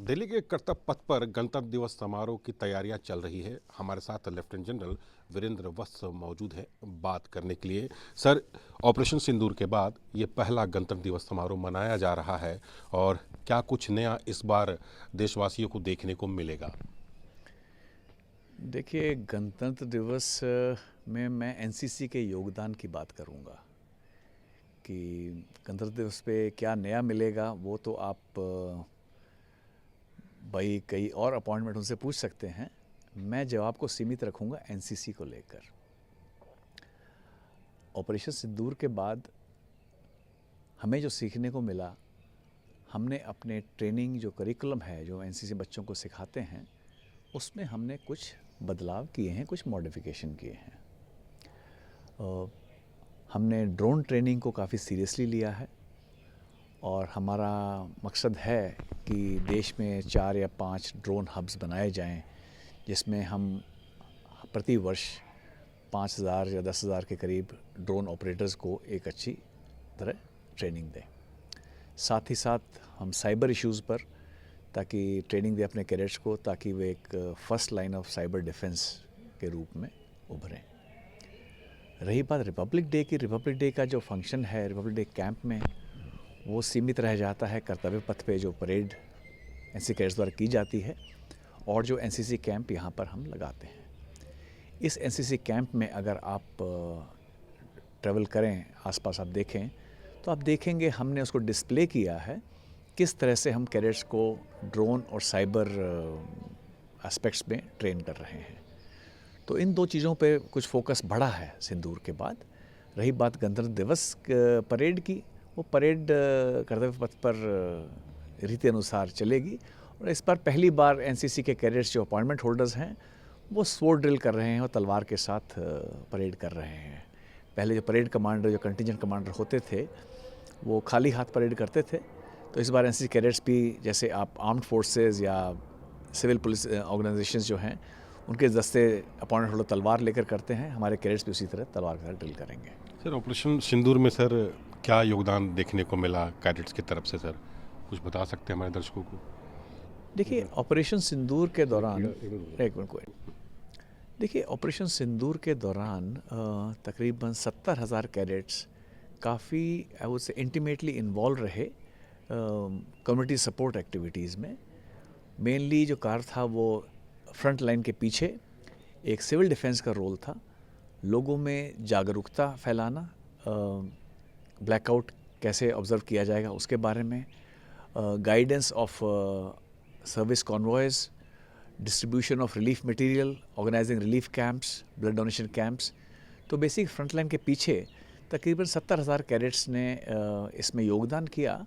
दिल्ली के कर्तव्य पथ पर गणतंत्र दिवस समारोह की तैयारियां चल रही है। हमारे साथ लेफ्टिनेंट जनरल वीरेंद्र वत्स मौजूद है बात करने के लिए। सर, ऑपरेशन सिंदूर के बाद ये पहला गणतंत्र दिवस समारोह मनाया जा रहा है और क्या कुछ नया इस बार देशवासियों को देखने को मिलेगा? देखिए, गणतंत्र दिवस में मैं एनसीसी के योगदान की बात करूंगा कि गणतंत्र दिवस पे क्या नया मिलेगा। वो तो आप भाई कई और अपॉइंटमेंट उनसे पूछ सकते हैं। मैं जवाब को सीमित रखूंगा एनसीसी को लेकर। ऑपरेशन सिंदूर के बाद हमें जो सीखने को मिला, हमने अपने ट्रेनिंग जो करिकुलम है, जो एनसीसी बच्चों को सिखाते हैं, उसमें हमने कुछ बदलाव किए हैं, कुछ मॉडिफिकेशन किए हैं। हमने ड्रोन ट्रेनिंग को काफ़ी सीरियसली लिया है और हमारा मकसद है कि देश में 4 या 5 ड्रोन हब्स बनाए जाएं, जिसमें हम प्रति वर्ष 5,000 या 10,000 के करीब ड्रोन ऑपरेटर्स को एक अच्छी तरह ट्रेनिंग दें। साथ ही साथ हम साइबर इश्यूज़ पर ताकि ट्रेनिंग दें अपने कैडेट्स को, ताकि वे एक first line of cyber defence के रूप में उभरें। रही बात रिपब्लिक डे की, रिपब्लिक डे का जो फंक्शन है रिपब्लिक डे कैंप में, वो सीमित रह जाता है कर्तव्य पथ पे जो परेड एनसीसी कैडेट्स द्वारा की जाती है और जो एनसीसी कैंप यहाँ पर हम लगाते हैं। इस एनसीसी कैंप में अगर आप ट्रैवल करें, आसपास आप देखें, तो आप देखेंगे हमने उसको डिस्प्ले किया है किस तरह से हम कैडेट्स को ड्रोन और साइबर एस्पेक्ट्स में ट्रेन कर रहे हैं। तो इन दो चीज़ों पे कुछ फोकस बढ़ा है सिंदूर के बाद। रही बात गणतंत्र दिवस परेड की, वो परेड कर्तव्य पथ पर रीति अनुसार चलेगी और इस बार पहली बार एनसीसी के कैडेट्स जो अपॉइंटमेंट होल्डर्स हैं, वो स्वॉर्ड ड्रिल कर रहे हैं और तलवार के साथ परेड कर रहे हैं। पहले जो परेड कमांडर, जो कंटिजेंट कमांडर होते थे, वो खाली हाथ परेड करते थे। तो इस बार एनसीसी कैडेट्स भी, जैसे आप आर्म्ड फोर्सेस या सिविल पुलिस ऑर्गेनाइजेशंस जो हैं, उनके दस्ते अपॉइंटमेंट होल्डर तलवार लेकर करते हैं, हमारे कैडेट्स भी उसी तरह तलवार के साथ ड्रिल करेंगे। सर, ऑपरेशन सिंदूर में सर क्या योगदान देखने को मिला कैडेट्स की तरफ से? सर, कुछ बता सकते हैं हमारे दर्शकों को? देखिए, ऑपरेशन सिंदूर के दौरान एक मिनट को देखिए, ऑपरेशन सिंदूर के दौरान तकरीबन 70,000 कैडेट्स काफ़ी I would say intimately involve रहे कम्युनिटी सपोर्ट एक्टिविटीज़ में। मेनली जो कार्य था वो फ्रंट लाइन के पीछे एक सिविल डिफेंस का रोल था। लोगों में जागरूकता फैलाना, ब्लैकआउट कैसे ऑब्ज़र्व किया जाएगा उसके बारे में, guidance of service convoys, distribution of relief material, organising relief camps, blood donation camps. तो बेसिक फ्रंट लाइन के पीछे तकरीबन 70,000 कैडेट्स ने इसमें योगदान किया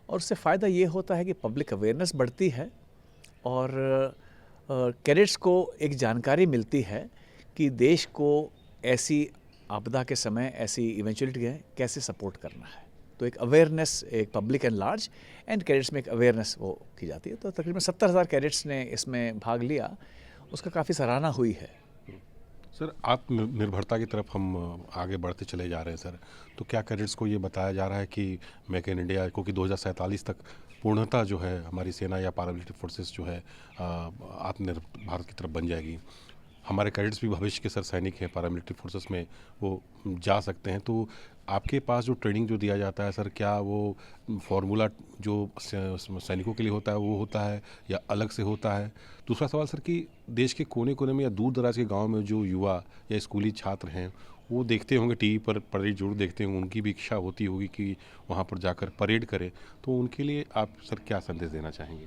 और उससे फ़ायदा ये होता है कि पब्लिक अवेयरनेस बढ़ती है और कैडेट्स को एक जानकारी मिलती है कि देश को ऐसी आपदा के समय, ऐसी इवेंचुअलिटी है, कैसे सपोर्ट करना है। तो एक अवेयरनेस, एक public and large and cadets में एक अवेयरनेस वो की जाती है। तो तकरीबन 70,000 कैडेट्स ने इसमें भाग लिया, उसका काफ़ी सराहना हुई है। सर, आत्मनिर्भरता की तरफ हम आगे बढ़ते चले जा रहे हैं सर। तो क्या कैडेट्स को ये बताया जा रहा है कि मेक इन इंडिया, क्योंकि 2047 तक पूर्णतः जो है हमारी सेना या पैरामिलिट्री फोर्सेस जो है आत्मनिर्भर भारत की तरफ बन जाएगी। हमारे कैडेट्स भी भविष्य के सर सैनिक हैं, पैरामिलिट्री फोर्सेस में वो जा सकते हैं। तो आपके पास जो ट्रेनिंग जो दिया जाता है सर, क्या वो फार्मूला जो सैनिकों के लिए होता है वो होता है या अलग से होता है? दूसरा सवाल सर कि देश के कोने कोने में या दूर दराज के गांव में जो युवा या स्कूली छात्र हैं, वो देखते होंगे टीवी पर परेड जरूर देखते होंगे, उनकी भी इच्छा होती होगी कि वहाँ पर जाकर परेड करें। तो उनके लिए आप सर क्या संदेश देना चाहेंगे?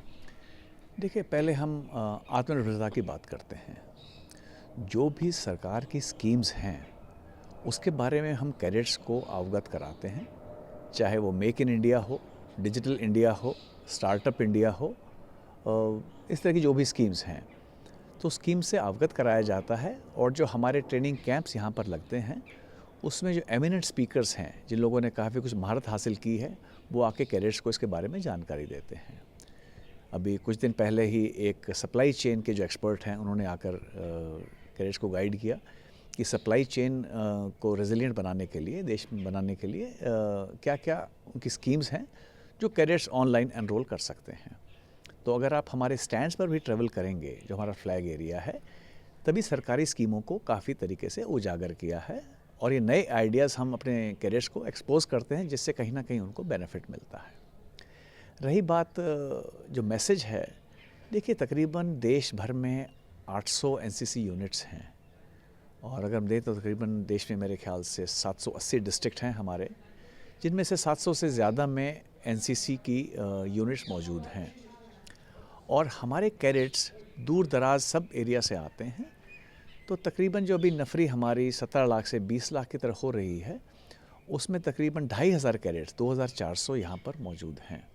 देखिए, पहले हम आत्मनिर्भरता की बात करते हैं। जो भी सरकार की स्कीम्स हैं, उसके बारे में हम कैडेट्स को अवगत कराते हैं, चाहे वो मेक इन इंडिया हो, डिजिटल इंडिया हो, स्टार्टअप इंडिया हो, इस तरह की जो भी स्कीम्स हैं, तो स्कीम से अवगत कराया जाता है। और जो हमारे ट्रेनिंग कैंप्स यहाँ पर लगते हैं, उसमें जो एमिनेंट स्पीकर्स हैं, जिन लोगों ने काफ़ी कुछ महारत हासिल की है, वो आके कैडेट्स को इसके बारे में जानकारी देते हैं। अभी कुछ दिन पहले ही एक सप्लाई चेन के जो एक्सपर्ट हैं, उन्होंने आकर कैडेट्स को गाइड किया कि सप्लाई चेन को रेजिलिएंट बनाने के लिए, देश में बनाने के लिए क्या क्या उनकी स्कीम्स हैं जो कैडेट्स ऑनलाइन एनरोल कर सकते हैं। तो अगर आप हमारे स्टैंड्स पर भी ट्रेवल करेंगे, जो हमारा फ्लैग एरिया है, तभी सरकारी स्कीमों को काफ़ी तरीके से उजागर किया है और ये नए आइडियाज़ हम अपने कैडेट्स को एक्सपोज करते हैं, जिससे कहीं ना कहीं उनको बेनिफिट मिलता है। रही बात जो मैसेज है, देखिए तकरीबन देश भर में 800 एनसीसी यूनिट्स हैं और अगर हम देखें तो तकरीबन देश में मेरे ख्याल से 780 डिस्ट्रिक्ट हैं हमारे, जिनमें से 700 से ज़्यादा में एनसीसी की यूनिट्स मौजूद हैं और हमारे कैडेट्स दूर दराज सब एरिया से आते हैं। तो तकरीबन जो अभी नफरी हमारी 17 लाख से 20 लाख की तरफ हो रही है, उसमें तकरीबन 2500 कैडेट्स 2400 यहाँ पर मौजूद हैं।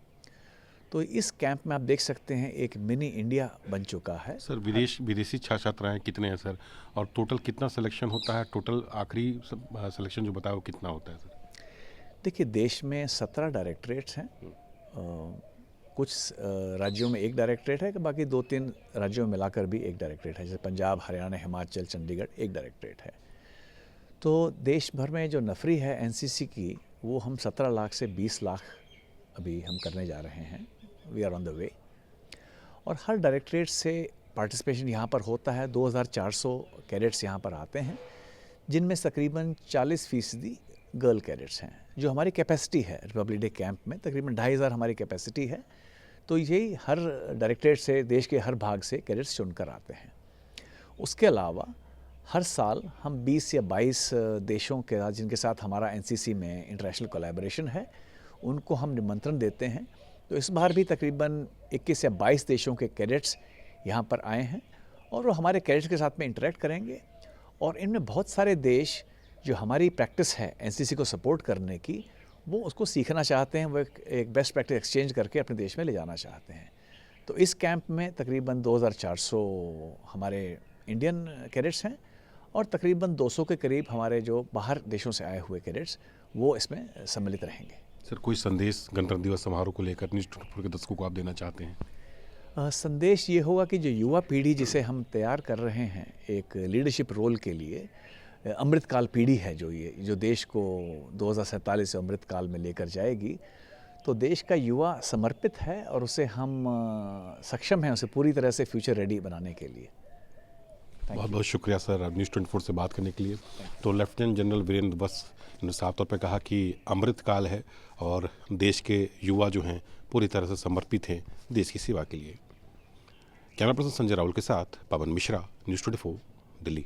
तो इस कैंप में आप देख सकते हैं एक मिनी इंडिया बन चुका है। सर विदेशी छात्राएं कितने हैं सर, और टोटल कितना सिलेक्शन होता है? टोटल आखिरी सिलेक्शन जो बताया वो कितना होता है सर? देखिए देश में 17 डायरेक्टरेट्स हैं, कुछ राज्यों में एक डायरेक्टरेट है, बाकी 2-3 राज्यों में मिलाकर भी एक डायरेक्टरेट है, जैसे पंजाब, हरियाणा, हिमाचल, चंडीगढ़ एक डायरेक्टरेट है। तो देश भर में जो नफरी है एनसीसी की, वो हम 17 लाख से 20 लाख अभी हम करने जा रहे हैं। We are on the way. और हर डायरेक्टरेट से पार्टिसिपेशन यहाँ पर होता है। 2400 कैडेट्स यहाँ पर आते हैं, जिनमें तकरीबन 40% गर्ल कैडेट्स हैं। जो हमारी कैपेसिटी है रिपब्लिक डे कैंप में, तकरीबन 2500 हमारी कैपेसिटी है। तो यही हर डायरेक्टरेट से, देश के हर भाग से कैडेट्स चुनकर आते हैं। उसके अलावा हर साल हम 20 या 22 देशों के साथ, जिनके साथ हमारा एनसीसी में इंटरनेशनल कोलैबोरेशन है, उनको हम निमंत्रण देते हैं। तो इस बार भी तकरीबन 21 या 22 देशों के कैडेट्स यहाँ पर आए हैं और वो हमारे कैडेट्स के साथ में इंटरेक्ट करेंगे। और इनमें बहुत सारे देश जो हमारी प्रैक्टिस है एनसीसी को सपोर्ट करने की, वो उसको सीखना चाहते हैं, वो एक बेस्ट प्रैक्टिस एक्सचेंज करके अपने देश में ले जाना चाहते हैं। तो इस कैंप में तकरीबन 2400 हमारे इंडियन कैडेट्स हैं और तकरीबन 200 के करीब हमारे जो बाहर देशों से आए हुए कैडेट्स, वो इसमें सम्मिलित रहेंगे। सर कोई संदेश गणतंत्र दिवस समारोह को लेकर न्यूज़ 24 के दर्शकों को आप देना चाहते हैं? संदेश ये होगा कि जो युवा पीढ़ी जिसे हम तैयार कर रहे हैं एक लीडरशिप रोल के लिए, अमृतकाल पीढ़ी है जो देश को 2047 से अमृतकाल में लेकर जाएगी, तो देश का युवा समर्पित है और उसे हम सक्षम हैं उसे पूरी तरह से फ्यूचर रेडी बनाने के लिए। बहुत बहुत शुक्रिया सर न्यूज़ 24 से बात करने के लिए। तो लेफ्टिनेंट जनरल वीरेंद्र बस ने साफ तौर पर कहा कि अमृतकाल है और देश के युवा जो हैं पूरी तरह से समर्पित हैं देश की सेवा के लिए। कैमरा पर्सन संजय राहुल के साथ पवन मिश्रा, न्यूज़ 24, दिल्ली।